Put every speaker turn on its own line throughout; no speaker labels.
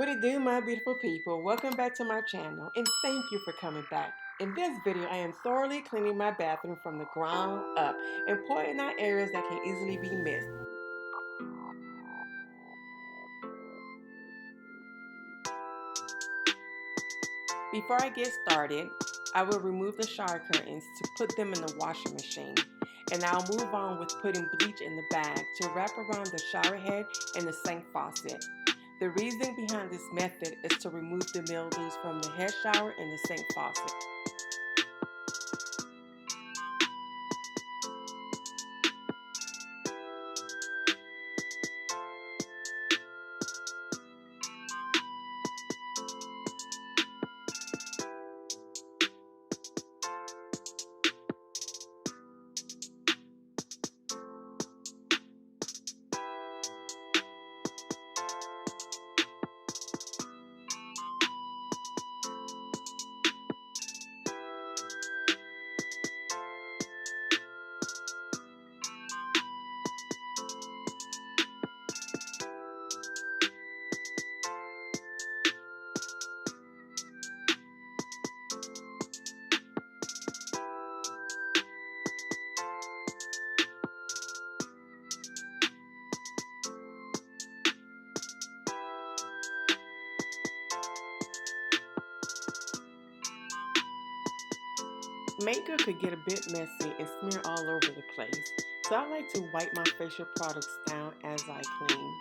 What it do, my beautiful people? Welcome back to my channel and thank you for coming back. In this video, I am thoroughly cleaning my bathroom from the ground up and pointing out areas that can easily be missed. Before I get started, I will remove the shower curtains to put them in the washing machine. And I'll move on with putting bleach in the bag to wrap around the shower head and the sink faucet. The reason behind this method is to remove the mildews from the head shower and the sink faucet. Makeup could get a bit messy and smear all over the place, so I like to wipe my facial products down as I clean.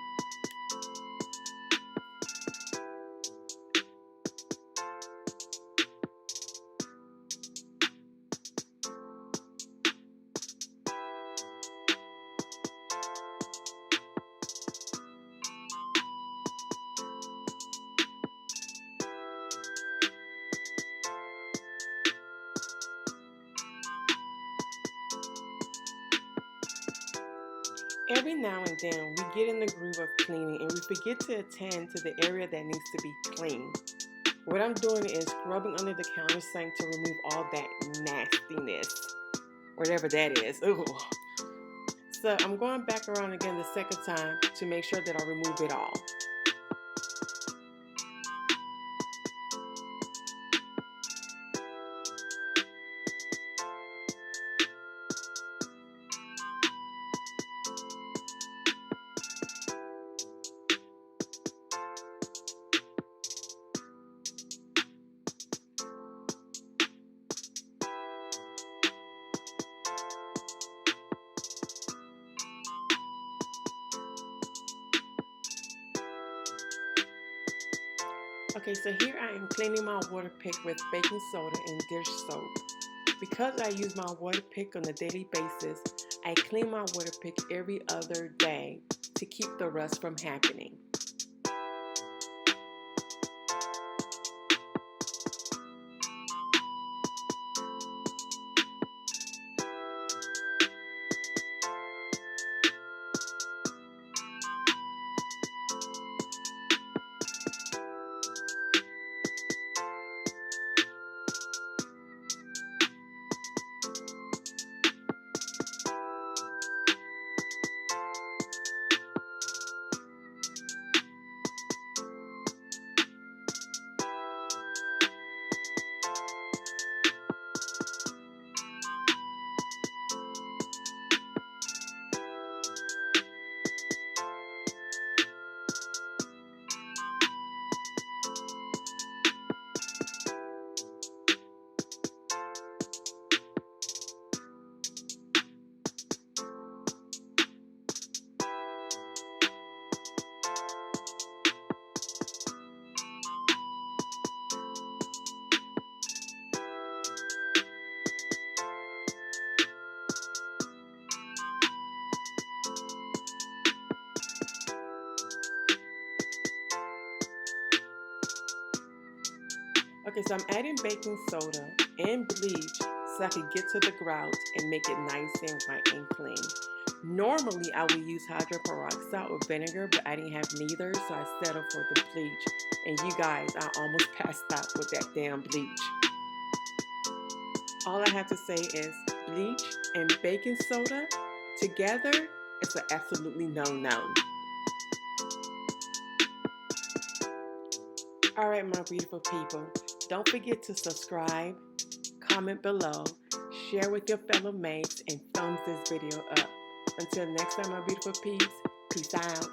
Every now and then, we get in the groove of cleaning and we forget to attend to the area that needs to be cleaned. What I'm doing is scrubbing under the counter sink to remove all that nastiness, whatever that is. Ooh. So I'm going back around again the second time to make sure that I remove it all. Okay, so here I am cleaning my water pick with baking soda and dish soap. Because I use my water pick on a daily basis, I clean my water pick every other day to keep the rust from happening. Okay, so I'm adding baking soda and bleach so I can get to the grout and make it nice and white and clean. Normally, I would use hydrogen peroxide or vinegar, but I didn't have neither, so I settled for the bleach. And you guys, I almost passed out with that damn bleach. All I have to say is bleach and baking soda together is an absolutely no-no. All right, my beautiful people, don't forget to subscribe, comment below, share with your fellow mates, and thumbs this video up. Until next time, my beautiful peeps, peace out.